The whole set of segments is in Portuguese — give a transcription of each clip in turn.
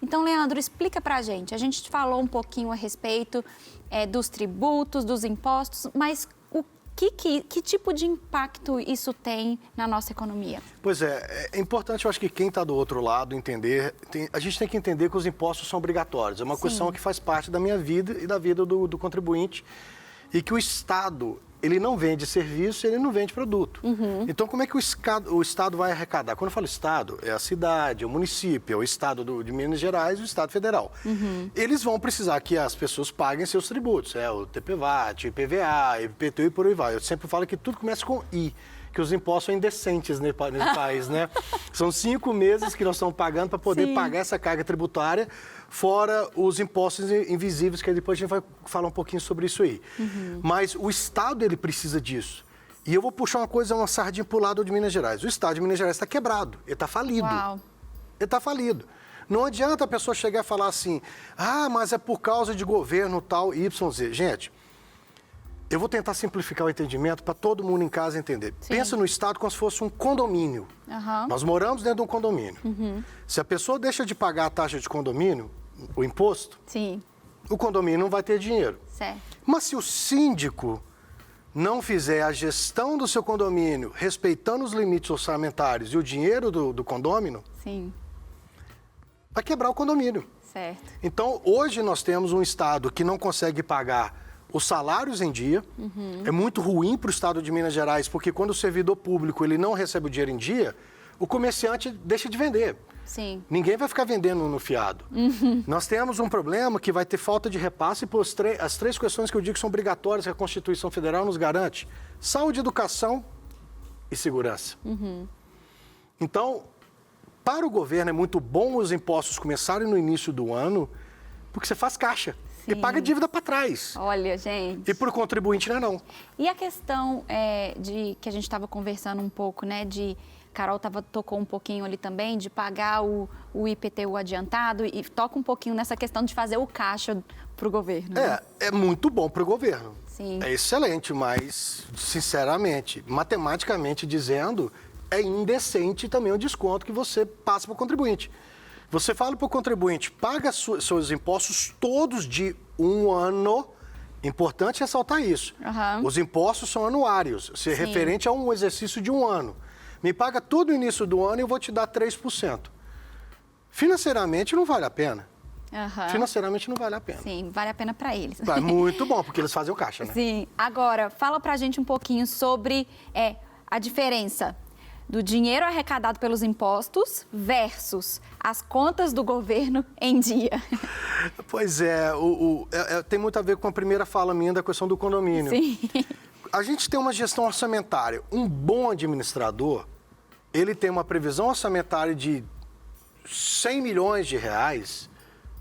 Então, Leandro, explica pra gente. A gente falou um pouquinho a respeito dos tributos, dos impostos, mas que tipo de impacto isso tem na nossa economia? Pois é importante, eu acho que quem está do outro lado entender, a gente tem que entender que os impostos são obrigatórios, é uma questão que faz parte da minha vida e da vida do contribuinte, e que o Estado, ele não vende serviço, ele não vende produto. Então, como é que o Estado vai arrecadar? Quando eu falo Estado, é a cidade, é o município, é o Estado de Minas Gerais e o Estado Federal. Eles vão precisar que as pessoas paguem seus tributos, o TPVAT, IPVA, IPTU e por aí vai. Eu sempre falo que tudo começa com I, que os impostos são indecentes nesse país, né? São 5 meses que nós estamos pagando para poder pagar essa carga tributária, fora os impostos invisíveis, que depois a gente vai falar um pouquinho sobre isso aí. Mas o Estado, ele precisa disso. E eu vou puxar uma sardinha para o lado de Minas Gerais. O Estado de Minas Gerais está quebrado, ele está falido. Uau. Ele está falido. Não adianta a pessoa chegar e falar assim, mas é por causa de governo tal, YZ. Gente, eu vou tentar simplificar o entendimento para todo mundo em casa entender. Pensa no Estado como se fosse um condomínio. Nós moramos dentro de um condomínio. Se a pessoa deixa de pagar a taxa de condomínio, o imposto, o condomínio não vai ter dinheiro. Certo. Mas se o síndico não fizer a gestão do seu condomínio, respeitando os limites orçamentários e o dinheiro do condômino, vai quebrar o condomínio. Certo. Então, hoje nós temos um Estado que não consegue pagar os salários em dia. É muito ruim para o Estado de Minas Gerais, porque quando o servidor público ele não recebe o dinheiro em dia, o comerciante deixa de vender. Ninguém vai ficar vendendo no fiado. Nós temos um problema que vai ter falta de repasse por as 3 questões que eu digo que são obrigatórias, que a Constituição Federal nos garante: saúde, educação e segurança. Então, para o governo é muito bom os impostos começarem no início do ano, porque você faz caixa. E paga dívida para trás. Olha, gente. E para o contribuinte não. E a questão que a gente estava conversando um pouco, né? Carol tocou um pouquinho ali também, de pagar o IPTU adiantado e toca um pouquinho nessa questão de fazer o caixa para o governo. Né? É muito bom para o governo. É excelente, mas, sinceramente, matematicamente dizendo, é indecente também o desconto que você passa para o contribuinte. Você fala para o contribuinte, paga seus impostos todos de um ano. Importante ressaltar isso. Os impostos são anuários, se referente a um exercício de um ano. Me paga tudo no início do ano e eu vou te dar 3%. Financeiramente não vale a pena. Financeiramente não vale a pena. Sim, vale a pena para eles. É muito bom, porque eles fazem o caixa, né? Sim. Agora, fala pra gente um pouquinho sobre a diferença do dinheiro arrecadado pelos impostos versus as contas do governo em dia. Pois tem muito a ver com a primeira fala minha da questão do condomínio. A gente tem uma gestão orçamentária. Um bom administrador, ele tem uma previsão orçamentária de 100 milhões de reais.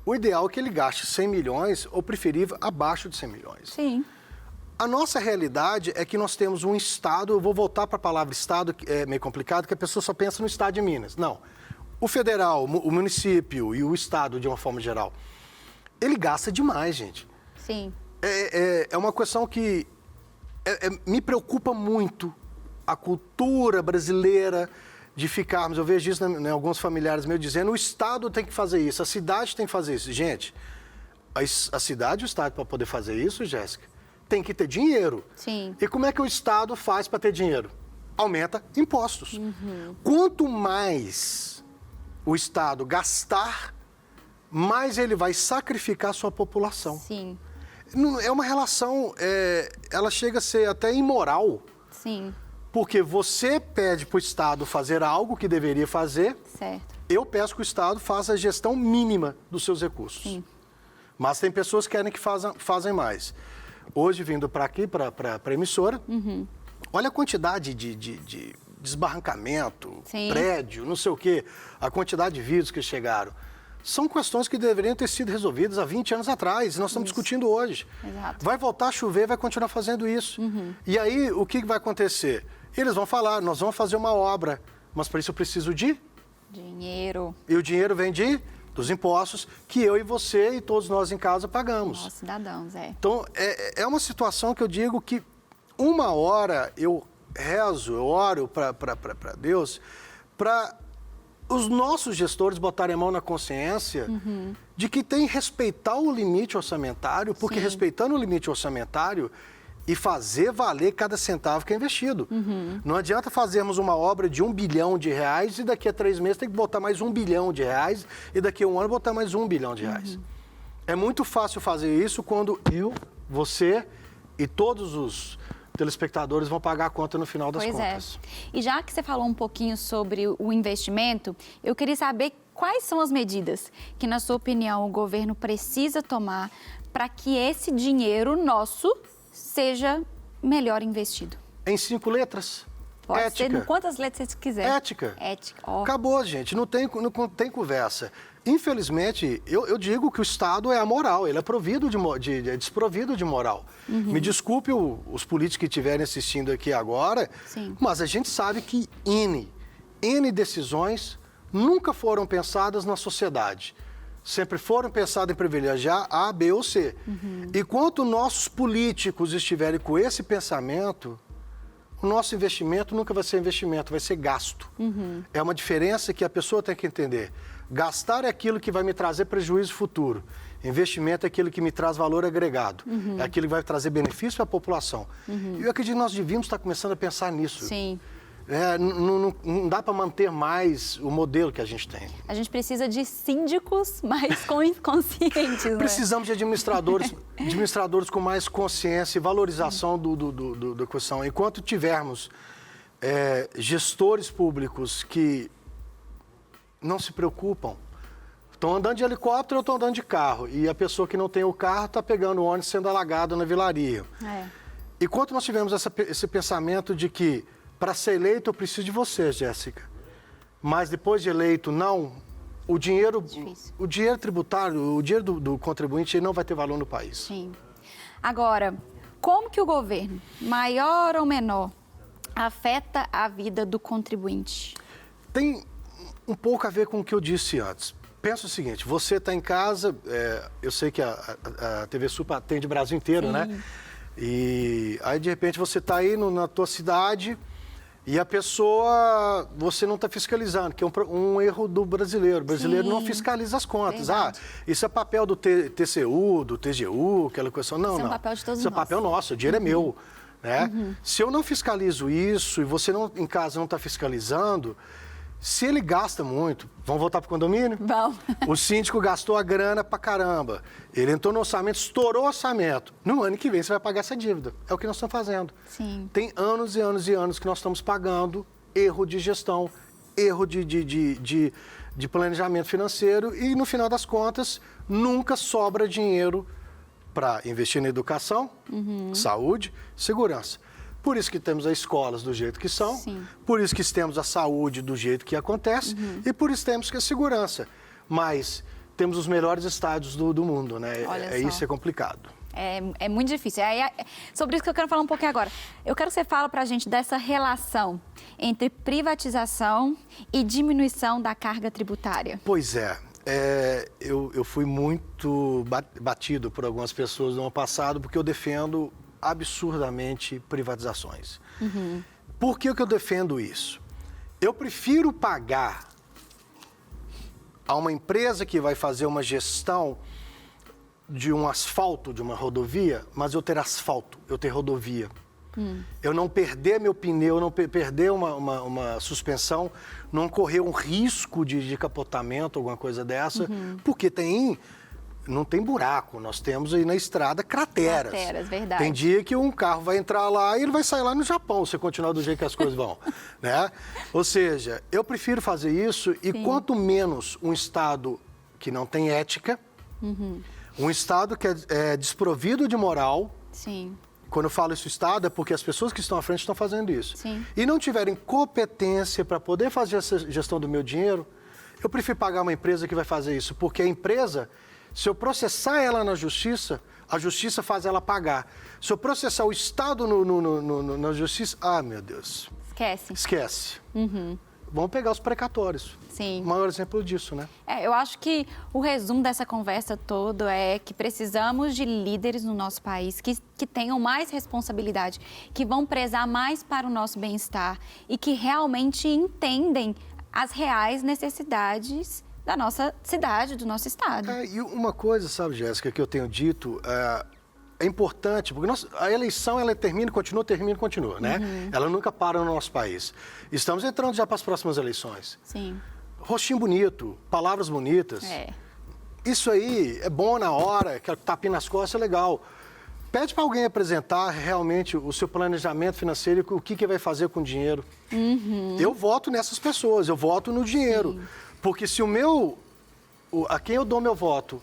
O ideal é que ele gaste 100 milhões ou preferível abaixo de 100 milhões. A nossa realidade é que nós temos um Estado, eu vou voltar para a palavra Estado, que é meio complicado, que a pessoa só pensa no Estado de Minas. Não. O federal, o município e o Estado, de uma forma geral, ele gasta demais, gente. É uma questão que me preocupa muito a cultura brasileira de ficarmos, eu vejo isso em alguns familiares meus dizendo, o Estado tem que fazer isso, a cidade tem que fazer isso. Gente, a cidade e o Estado, para poder fazer isso, Jéssica, tem que ter dinheiro. E como é que o Estado faz para ter dinheiro? Aumenta impostos. Quanto mais o Estado gastar, mais ele vai sacrificar a sua população. É uma relação, ela chega a ser até imoral. Porque você pede para o Estado fazer algo que deveria fazer, eu peço que o Estado faça a gestão mínima dos seus recursos. Mas tem pessoas que querem que fazem mais. Hoje, vindo para aqui, para a emissora, olha a quantidade de desbarrancamento, prédio, não sei o quê, a quantidade de vídeos que chegaram. São questões que deveriam ter sido resolvidas há 20 anos atrás, e nós estamos discutindo hoje. Vai voltar a chover, vai continuar fazendo isso. E aí, o que vai acontecer? Eles vão falar, nós vamos fazer uma obra, mas para isso eu preciso de dinheiro. E o dinheiro vem dos impostos que eu e você e todos nós em casa pagamos. Nós, cidadãos, Então, é uma situação que eu digo que uma hora eu rezo, eu oro para Deus, para os nossos gestores botarem a mão na consciência de que tem que respeitar o limite orçamentário, porque respeitando o limite orçamentário e fazer valer cada centavo que é investido. Não adianta fazermos uma obra de R$1 bilhão e daqui a 3 meses tem que botar mais R$1 bilhão e daqui a um ano botar mais R$1 bilhão. É muito fácil fazer isso quando eu, você e todos os telespectadores vão pagar a conta no final das contas. E já que você falou um pouquinho sobre o investimento, eu queria saber quais são as medidas que, na sua opinião, o governo precisa tomar para que esse dinheiro nosso seja melhor investido. Em 5 letras. Pode ética. ser quantas letras você quiser. Ética. Ética. Acabou, gente. Não tem conversa. Infelizmente, eu digo que o Estado é amoral, ele é desprovido de moral. Me desculpe os políticos que estiverem assistindo aqui agora, mas a gente sabe que N decisões nunca foram pensadas na sociedade. Sempre foram pensadas em privilegiar A, B ou C. Enquanto nossos políticos estiverem com esse pensamento, o nosso investimento nunca vai ser investimento, vai ser gasto. É uma diferença que a pessoa tem que entender. Gastar é aquilo que vai me trazer prejuízo futuro. Investimento é aquilo que me traz valor agregado. É aquilo que vai trazer benefício para a população. E eu acredito que nós devíamos estar começando a pensar nisso. Sim. Não dá para manter mais o modelo que a gente tem. A gente precisa de síndicos mais conscientes, né? Precisamos de administradores com mais consciência e valorização da questão. Enquanto tivermos gestores públicos que não se preocupam, estão andando de helicóptero ou estão andando de carro, e a pessoa que não tem o carro está pegando o ônibus sendo alagado na Vilaria. Enquanto nós tivemos esse pensamento de que para ser eleito eu preciso de você, Jéssica, mas depois de eleito, não, o dinheiro tributário, o dinheiro do contribuinte, ele não vai ter valor no país. Sim. Agora, como que o governo, maior ou menor, afeta a vida do contribuinte? Tem um pouco a ver com o que eu disse antes. Pensa o seguinte, você está em casa, eu sei que a TV Sul atende o Brasil inteiro, né? E aí, de repente, você está aí na tua cidade e a pessoa, você não está fiscalizando, que é um erro do brasileiro. O brasileiro não fiscaliza as contas. Verdade. Isso é papel do TCU, do TGU, aquela coisa. Não, isso é um papel de todos nós. Isso é papel nosso, o dinheiro é meu. Né? Se eu não fiscalizo isso e você em casa não está fiscalizando, se ele gasta muito, vamos voltar para o condomínio? Vamos. O síndico gastou a grana pra caramba. Ele entrou no orçamento, estourou o orçamento. No ano que vem você vai pagar essa dívida. É o que nós estamos fazendo. Sim. Tem anos e anos e anos que nós estamos pagando erro de gestão, erro de planejamento financeiro e, no final das contas, nunca sobra dinheiro para investir na educação, saúde, segurança. Por isso que temos as escolas do jeito que são, por isso que temos a saúde do jeito que acontece e por isso temos que a segurança. Mas temos os melhores estádios do mundo, né? Isso é complicado. É muito difícil. Sobre isso que eu quero falar um pouquinho agora. Eu quero que você fale para a gente dessa relação entre privatização e diminuição da carga tributária. Pois é. Eu fui muito batido por algumas pessoas no ano passado porque eu defendo absurdamente privatizações. Por que eu defendo isso? Eu prefiro pagar a uma empresa que vai fazer uma gestão de um asfalto, de uma rodovia, mas eu ter asfalto, eu ter rodovia. Eu não perder meu pneu, não perder uma suspensão, não correr um risco de capotamento, alguma coisa dessa, porque não tem buraco, nós temos aí na estrada crateras. Crateras, verdade. Tem dia que um carro vai entrar lá e ele vai sair lá no Japão, se continuar do jeito que as coisas vão. Né? Ou seja, eu prefiro fazer isso e quanto menos um Estado que não tem ética, um Estado que é desprovido de moral. Quando eu falo isso Estado, é porque as pessoas que estão à frente estão fazendo isso. E não tiverem competência para poder fazer essa gestão do meu dinheiro, eu prefiro pagar uma empresa que vai fazer isso, porque a empresa, se eu processar ela na justiça, a justiça faz ela pagar. Se eu processar o Estado na justiça, meu Deus. Esquece. Vamos pegar os precatórios. O maior exemplo disso, né? Eu acho que o resumo dessa conversa toda é que precisamos de líderes no nosso país que tenham mais responsabilidade, que vão prezar mais para o nosso bem-estar e que realmente entendem as reais necessidades da nossa cidade, do nosso estado. E uma coisa, sabe, Jéssica, que eu tenho dito, é importante, porque a eleição, ela termina, continua, né? Ela nunca para no nosso país. Estamos entrando já para as próximas eleições. Sim. Rostinho bonito, palavras bonitas. Isso aí é bom na hora, que tapinha nas costas é legal. Pede para alguém apresentar realmente o seu planejamento financeiro e o que vai fazer com o dinheiro. Eu voto nessas pessoas, eu voto no dinheiro. Sim. Porque se a quem eu dou meu voto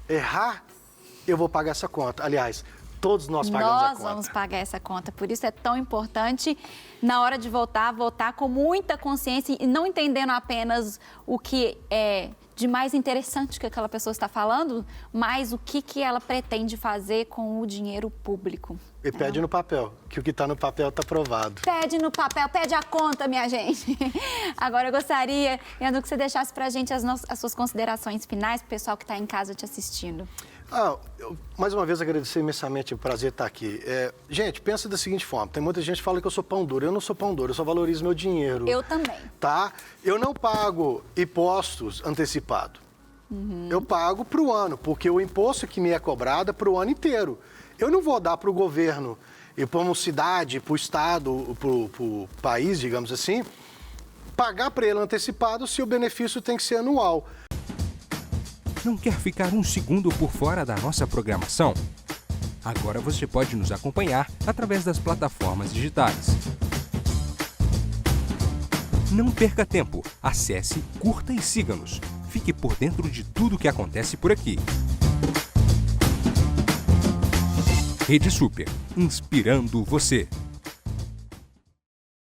errar, eu vou pagar essa conta. Aliás, todos nós pagamos a conta. Nós vamos pagar essa conta. Por isso é tão importante, na hora de votar com muita consciência e não entendendo apenas o que é de mais interessante que aquela pessoa está falando, mas o que ela pretende fazer com o dinheiro público. E pede no papel, que o que está no papel está aprovado. Pede no papel, pede a conta, minha gente. Agora eu gostaria, Leandro, que você deixasse para a gente as suas considerações finais para o pessoal que está em casa te assistindo. Mais uma vez agradecer imensamente, é um prazer estar aqui. Gente, pensa da seguinte forma, tem muita gente que fala que eu sou pão duro, eu não sou pão duro, eu só valorizo meu dinheiro. Eu também. Tá? Eu não pago impostos antecipados. Eu pago para o ano, porque o imposto que me é cobrado é para o ano inteiro. Eu não vou dar para o governo e para uma cidade, para o estado, para o país, digamos assim, pagar para ele antecipado se o benefício tem que ser anual. Não quer ficar um segundo por fora da nossa programação? Agora você pode nos acompanhar através das plataformas digitais. Não perca tempo, acesse, curta e siga-nos. Fique por dentro de tudo o que acontece por aqui. Rede Super, inspirando você.